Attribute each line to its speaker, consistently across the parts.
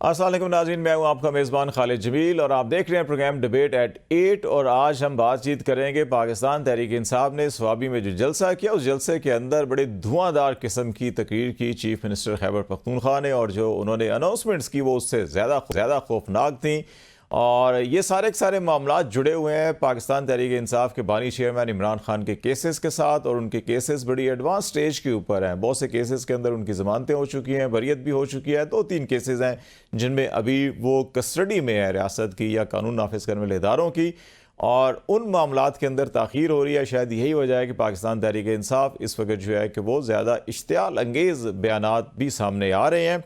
Speaker 1: अस्सलाम वालेकुम नाज़रीन, मैं हूं आपका मेज़बान खालिद जमील और आप देख रहे हैं प्रोग्राम डिबेट एट 8। और आज हम बातचीत करेंगे पाकिस्तान तहरीक इंसाफ ने स्वाबी में जो जलसा किया, उस जलसे के अंदर बड़े धुआंधार किस्म की तकरीर की चीफ मिनिस्टर खैबर पख्तूनख्वा ने, और जो उन्होंने अनाउंसमेंट्स की वो उससे ज़्यादा खौफनाक थी। और ये सारे के सारे मामला जुड़े हुए हैं पाकिस्तान तहरीक इंसाफ के बानी चेयरमैन इमरान खान के केसेस के साथ, और उनके केसेस बड़ी एडवांस स्टेज के ऊपर हैं। बहुत से केसेस के अंदर उनकी ज़मानतें हो चुकी हैं, बरियत भी हो चुकी है। 2-3 केसेस हैं जिनमें अभी वो कस्टडी में है रियासत की या कानून नाफिज करने वाले इदारों की, और उन मामलात के अंदर ताख़ीर हो रही है। शायद यही वजह है कि पाकिस्तान तहरीक इंसाफ इस वक्त जो है कि वो ज़्यादा इश्तियाल अंगेज़ बयानात भी सामने आ रहे हैं।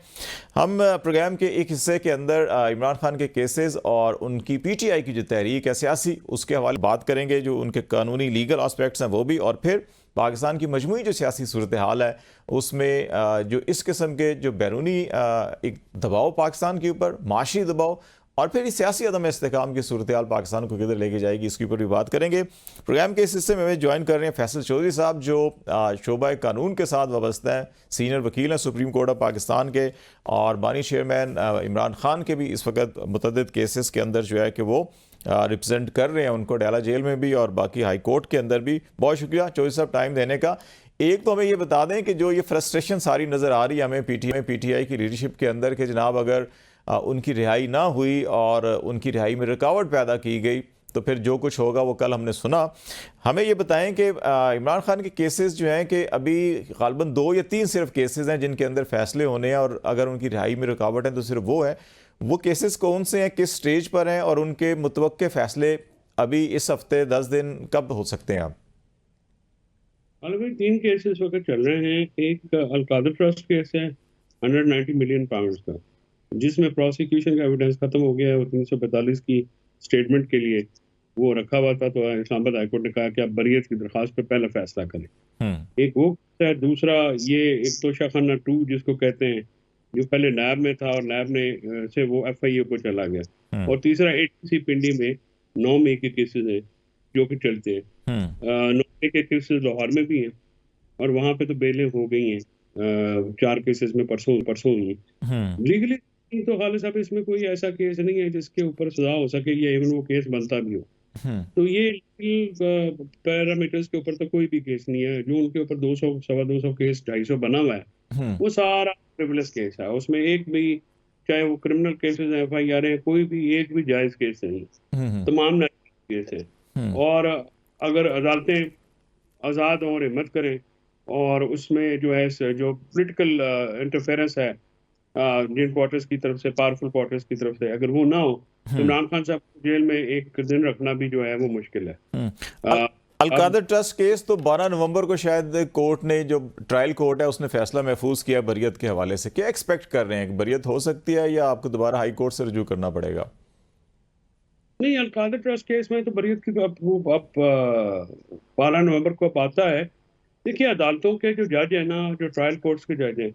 Speaker 1: हम प्रोग्राम के एक हिस्से के अंदर इमरान खान के केसेस और उनकी PTI की जो तहरीक है सियासी, उसके हवाले बात करेंगे, जो उनके कानूनी लीगल आस्पेक्ट्स हैं वो भी, और फिर पाकिस्तान की मजमूई जो सियासी सूरत हाल है उसमें जो इस किस्म के जो बैरूनी एक दबाव पाकिस्तान के ऊपर, माशी दबाव, और फिर इस सियासी अदम इस्तेकाम की सूरत हाल पाकिस्तान को किधर लेके जाएगी, इसके ऊपर भी बात करेंगे। प्रोग्राम के इस हिस्से में हमें ज्वाइन कर रहे हैं फैसल चौधरी साहब, जो शोबा कानून के साथ वाबस्ता है, सीनियर वकील हैं सुप्रीम कोर्ट ऑफ पाकिस्तान के, और बानी चेयरमैन इमरान खान के भी इस वक्त मुतअद्दिद केसेस के अंदर जो है कि वो रिप्रेजेंट कर रहे हैं उनको, डाला जेल में भी और बाकी हाई कोर्ट के अंदर भी। बहुत शुक्रिया चौधरी साहब टाइम देने का। एक तो हमें ये बता दें कि जो ये फ्रस्ट्रेशन सारी नज़र आ रही है हमें PTI की लीडरशिप के अंदर, कि जनाब अगर उनकी रिहाई ना हुई और उनकी रिहाई में रुकावट पैदा की गई तो फिर जो कुछ होगा वो कल हमने सुना। हमें ये बताएं कि इमरान खान के केसेस जो हैं कि अभी गालबन 2 या 3 सिर्फ केसेस हैं जिनके अंदर फैसले होने हैं, और अगर उनकी रिहाई में रुकावट है तो सिर्फ वो है। वो केसेस कौन से हैं, किस स्टेज पर हैं, और उनके मुतवक्के फैसले अभी इस हफ्ते 10 दिन कब हो सकते हैं? आप
Speaker 2: भाई 3 केसेस वक्त चल रहे हैं। एक अलकादर ट्रस्ट केस है 190 मिलियन पाउंड का, जिसमें प्रोसिक्यूशन का एविडेंस खत्म हो गया है। वो 345 की स्टेटमेंट के लिए वो रखा हुआ था, तो इस्लामाबाद हाईकोर्ट ने कहा कि आप बरियत की दरखास्त पे पहले फैसला करें। एक वो है। दूसरा ये एक तोशा खाना 2 जिसको कहते हैं, जो पहले नैब में था और नैब ने से वो FIA को चला गया। और तीसरा ATC पिंडी में 9 मई के केसेस हैं जो कि चलते हैं। 9 मई के केसेस लाहौर में भी हैं, और वहां पे तो बेलें हो गई हैं 4 केसेस में परसों हुई। लीगली तो खालिद साहब इसमें कोई ऐसा केस नहीं है जिसके ऊपर सजा हो सके या इवन वो केस बनता भी हो। तो ये पैरामीटर्स के ऊपर तो कोई भी केस नहीं है। जो उनके ऊपर 200 250 केस 250 बना हुआ है वो सारा फ्रिवलेस केस है। उसमें एक भी, चाहे वो क्रिमिनल केसेस है, FIR है, कोई भी एक भी जायज केस नहीं, तमाम केस है। और अगर अदालतें आज़ाद और हिम्मत करें और उसमें जो है जो पॉलिटिकल इंटरफेरेंस है जिन क्वार्टर्स की तरफ से, पावरफुल क्वार्टर्स की तरफ से, अगर वो ना हो तो इमरान खान साहब को जेल में एक दिन रखना भी जो है वो मुश्किल है।
Speaker 1: अलकादर ट्रस्ट केस तो 12 नवंबर को शायद कोर्ट ने, जो ट्रायल कोर्ट है, उसने फैसला महफूज किया बरियत के हवाले से। क्या एक्सपेक्ट कर रहे हैं, बरियत हो सकती है या आपको दोबारा हाई कोर्ट से रजू करना पड़ेगा?
Speaker 2: नहीं, अलकादर ट्रस्ट केस में तो बरियत की अब 12 नवंबर को अब आता है। देखिए, अदालतों के जो जज है ना, जो ट्रायल कोर्ट्स के जज हैं,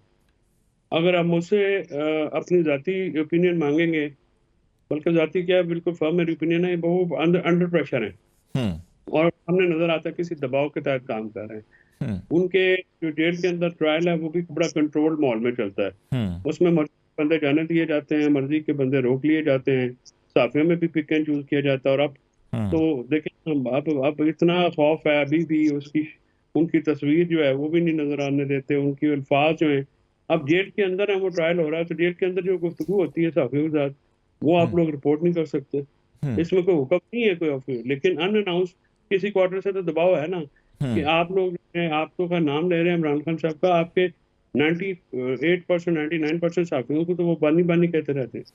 Speaker 2: अगर आप मुझसे अपनी जाती ओपिनियन मांगेंगे, बल्कि जाती क्या, बिल्कुल फर्म मेरी ओपिनियन है, वो अंडर प्रेशर है और सामने नजर आता है किसी दबाव के तहत काम कर रहे हैं। उनके जो जेल के अंदर ट्रायल है वो भी बड़ा कंट्रोल्ड माहौल में चलता है। उसमें मर्जी के बंदे जाने दिए जाते हैं, मर्जी के बंदे रोक लिए जाते हैं, साफियों में भी पिक एंड चूज किया जाता है। और अब तो देखें, अब इतना खौफ है अभी भी, उसकी उनकी तस्वीर जो है वो भी नहीं नजर आने देते, उनकी अल्फाज जो है। अब जेल के अंदर है, वो ट्रायल हो रहा है, तो जेल के अंदर जो गुफ्तगू होती है साफियों के साथ, वो आप लोग रिपोर्ट नहीं कर सकते। इसमें कोई हुक्म नहीं है कोई ऑफिस, लेकिन अनअनाउंस किसी क्वार्टर से तो दबाव है ना कि आप लोग आप तो का नाम ले रहे हैं इमरान खान साहब का, आपके 98% 99% साफियों को तो वो बानी बानी कहते रहते हैं।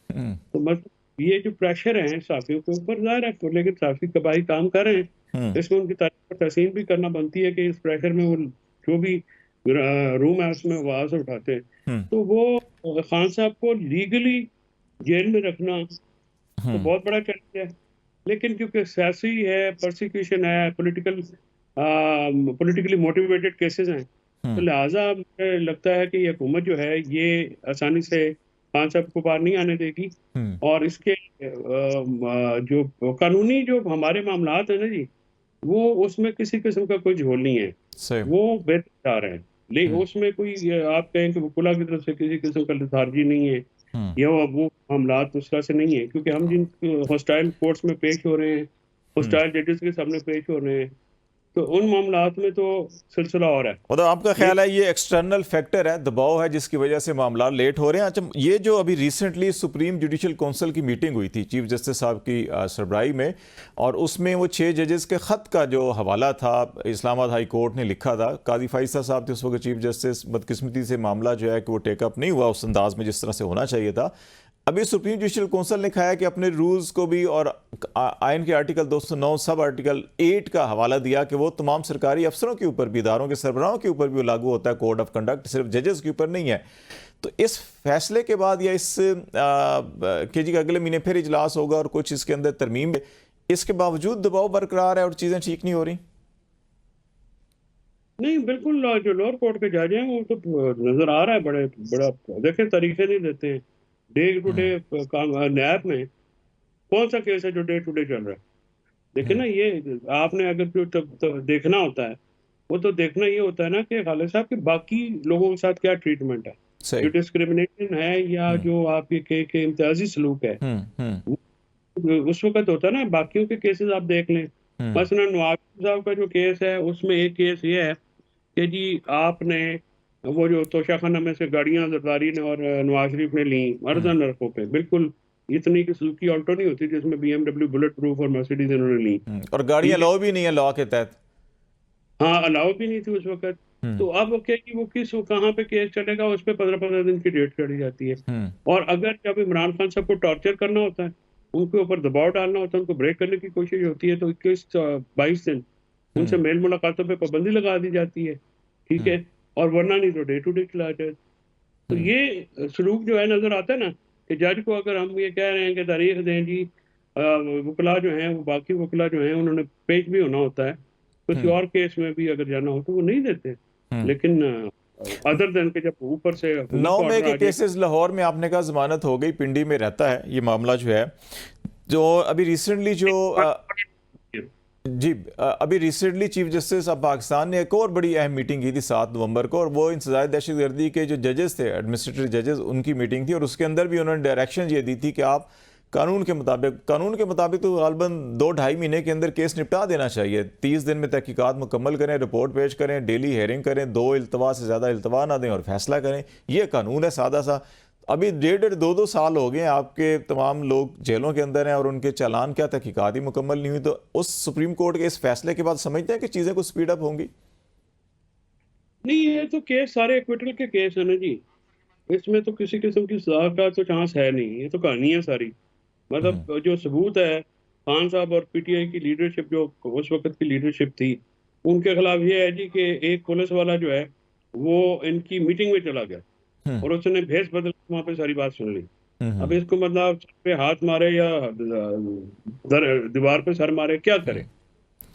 Speaker 2: तो मतलब ये जो प्रेशर है साफियों के ऊपर, जाहिर है, तो लेकिन साफी कबाई काम कर रहे हैं, इसमें उनकी तारीफ और तहसीन भी करना बनती है कि इस प्रेशर में वो जो भी रूम है उसमें आवाज उठाते हैं। तो वो खान साहब को लीगली जेल में रखना तो बहुत बड़ा चैलेंज है। लेकिन क्योंकि सियासी है, प्रोसिक्यूशन है, पॉलिटिकली मोटिवेटेड केसेस हैं, तो लिहाजा मुझे लगता है कि ये हुकूमत जो है ये आसानी से खान साहब को बाहर नहीं आने देगी। और इसके जो कानूनी जो हमारे मामलात है ना जी, वो उसमें किसी किस्म का कोई झोल नहीं है, वो बेहतर जा रहे हैं। लेकिन उसमें कोई आप कहें कि वकुला की तरफ से किसी किस्म का लिथार्जी नहीं है, या वो मामलात उस तरह से नहीं है, क्योंकि हम जिन हॉस्टाइल कोर्ट्स में पेश हो रहे हैं, हॉस्टाइल जजेस के सामने पेश हो रहे हैं, तो उन मामलात में तो सिलसिला और है।
Speaker 1: मतलब आपका ख्याल है ये एक्सटर्नल फैक्टर है, दबाव है, जिसकी वजह से मामला लेट हो रहे हैं। अच्छा, ये जो अभी रिसेंटली सुप्रीम जुडिशल काउंसिल की मीटिंग हुई थी चीफ जस्टिस साहब की सरबराही में, और उसमें वो 6 जजेस के ख़त का जो हवाला था इस्लामाबाद हाई कोर्ट ने लिखा था, काजी फैसला साहब थे उस वक्त चीफ जस्टिस, बदकिस्मती से मामला जो है कि वो टेकअप नहीं हुआ उस अंदाज में जिस तरह से होना चाहिए था। अभी सुप्रीम जुडिशल काउंसिल ने कहा है कि अपने रूल्स को भी और आइन के आर्टिकल 209 सब आर्टिकल 8 का हवाला दिया कि वो तमाम सरकारी अफसरों के ऊपर भी, इदारों के सरबराहों के ऊपर भी लागू होता है कोड ऑफ कंडक्ट, सिर्फ जजेस के ऊपर नहीं है। तो इस फैसले के बाद या इस के जी का अगले महीने फिर इजलास होगा और कुछ इसके अंदर तरमीम, इसके बावजूद दबाव बरकरार है और चीज़ें ठीक नहीं हो रही?
Speaker 2: नहीं, बिल्कुल जो लोअर कोर्ट के जज हैं वो तो नजर आ रहा है बड़ा देखें, तरीके नहीं देते हैं। डे टू डे न्याय में कौन सा केस है जो डे टू डे चल रहा है? देखिए ना, ये आपने अगर जो देखना होता है, वो तो देखना ये होता है ना कि खालिद साहब के बाकी लोगों के साथ क्या ट्रीटमेंट है, जो
Speaker 1: सही।
Speaker 2: डिस्क्रिमिनेशन है या जो आपके के इम्तियाजी सलूक है, उस वक्त होता है ना। बाकियों के केसेस आप देख लें, मसलन नवाज साहब का जो केस है, उसमें एक केस ये है कि जी आपने वो जो तोशाखाना में से गाड़ियां जरदारी ने और नवाज शरीफ ने ली अर्जा नरखों पे, बिल्कुल इतनी की सुजुकी ऑल्टो नहीं होती जिसमें BMW बुलेट प्रूफ और मर्सिडीज इन्होंने ली।
Speaker 1: और गाड़ियां लॉ भी नहीं है लॉ के तहत।
Speaker 2: हाँ, अलाउ भी नहीं थी उस वक्त। तो अब वो क्या कि वो कहाँ पे केस चलेगा, उस पर 15-15 दिन की डेट चढ़ी जाती है। और अगर जब इमरान खान साहब को टॉर्चर करना होता है, उनके ऊपर दबाव डालना होता है, उनको ब्रेक करने की कोशिश होती है, तो 21-22 दिन उनसे मेल मुलाकातों पे पाबंदी लगा दी जाती है, ठीक है, और वरना नहीं तो डे टू डे चला जाए। तो ये सलूक जो है नजर आता है ना, कि जज को अगर हम ये कह रहे हैं कि तारीख दें जी, वकला जो हैं वो बाकी वकला जो हैं उन्होंने पेश भी होना होता है, किसी और केस में भी अगर जाना हो तो वो नहीं देते। लेकिन अदर देन के जब ऊपर से
Speaker 1: 9 मई के केसेस लाहौर में आपने कहा जमानत हो गई, पिंडी में रहता है ये मामला जो है, जो अभी रिसेंटली जो जी अभी recently chief justice of Pakistan ने एक और बड़ी अहम मीटिंग की थी 7 नवंबर को, और वो इंसदाद दहशतगर्दी के जो जजेस थे, एडमिनिस्ट्रेटिव जजेस, उनकी मीटिंग थी, और उसके अंदर भी उन्होंने डायरेक्शन ये दी थी कि आप कानून के मुताबिक तो गालबन 2-2.5 महीने के अंदर केस निपटा देना चाहिए, 30 दिन में तहकीकात मुकम्मल करें, रिपोर्ट पेश करें, डेली हेयरिंग करें, 2 इल्तवा से ज़्यादा इल्तवा ना दें और फैसला करें। ये कानून है सादा सा। अभी 1.5-2 साल हो गए आपके तमाम लोग जेलों के अंदर हैं और उनके चालान क्या तहकीकात ही मुकम्मल नहीं हुई। तो उस सुप्रीम कोर्ट के इस फैसले के बाद समझते हैं कि चीज़ें कुछ स्पीड अप होंगी?
Speaker 2: नहीं, ये तो केस सारे एक्विटल के केस है ना जी, इसमें तो किसी किस्म की सजा का तो चांस है नहीं, ये तो कहानी है सारी। मतलब जो सबूत है, खान साहब और PTI की लीडरशिप जो उस वक्त की लीडरशिप थी, उनके खिलाफ ये है जी कि एक पुलिस वाला जो है वो इनकी मीटिंग में चला गया और उसने भेस बदल के वहां पे सारी बात सुन ली। अब इसको मतलब सर पे हाथ मारे या दीवार पे सर मारे, क्या करे?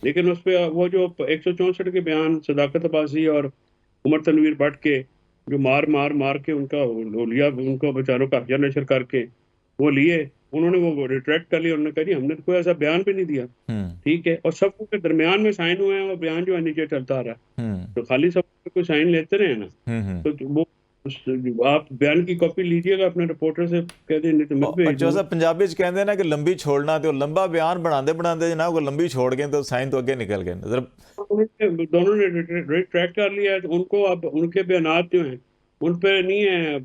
Speaker 2: लेकिन उस पे वो जो 164 के बयान सदाकत अब्बासी और उमर तनवीर भट्ट के जो मार के उनका वो लिया, उनको बेचारों का हथियार नशर करके वो लिए, उन्होंने वो रिट्रैक्ट कर लिया। उन्होंने कहा जी हमने तो कोई ऐसा बयान भी नहीं दिया, ठीक है, और सबको के दरमियान में साइन हुए हैं और बयान जो है नीचे चलता आ रहा है। तो खाली सब कोई साइन लेते रहे ना, तो वो आप बयान की कॉपी लीजिएगा अपने रिपोर्टर से, कह दें नहीं तो मैं भेज
Speaker 1: जो सब पंजाबी च कहते हैं ना कि लंबी छोड़ना, तो लंबा बयान बनाते जनाब को लंबी छोड़ गए तो साइन तो आगे निकल गए।
Speaker 2: दोनों ने रिट्रैक्ट कर लिया है, तो उनको अब उनके बयानात जो हैं उन पे नहीं है,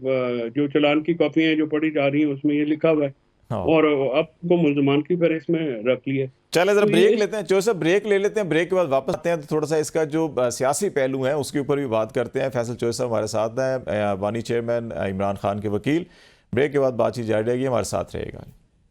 Speaker 2: जो चालान की कॉपियां जो पढ़ी जा रही हैं उसमें ये लिखा हुआ है, और अब को मुल्जमान की फिर इसमें रख लिया।
Speaker 1: चले जरा ब्रेक लेते हैं, जोसेफ ब्रेक ले लेते हैं, ब्रेक के बाद वापस आते हैं तो थोड़ा सा इसका जो सियासी पहलू है उसके ऊपर भी बात करते हैं। फैसल जोसेफ हमारे साथ हैं, वानी चेयरमैन, इमरान खान के वकील। ब्रेक के बाद बातचीत जारी रहेगी, हमारे साथ रहेगा।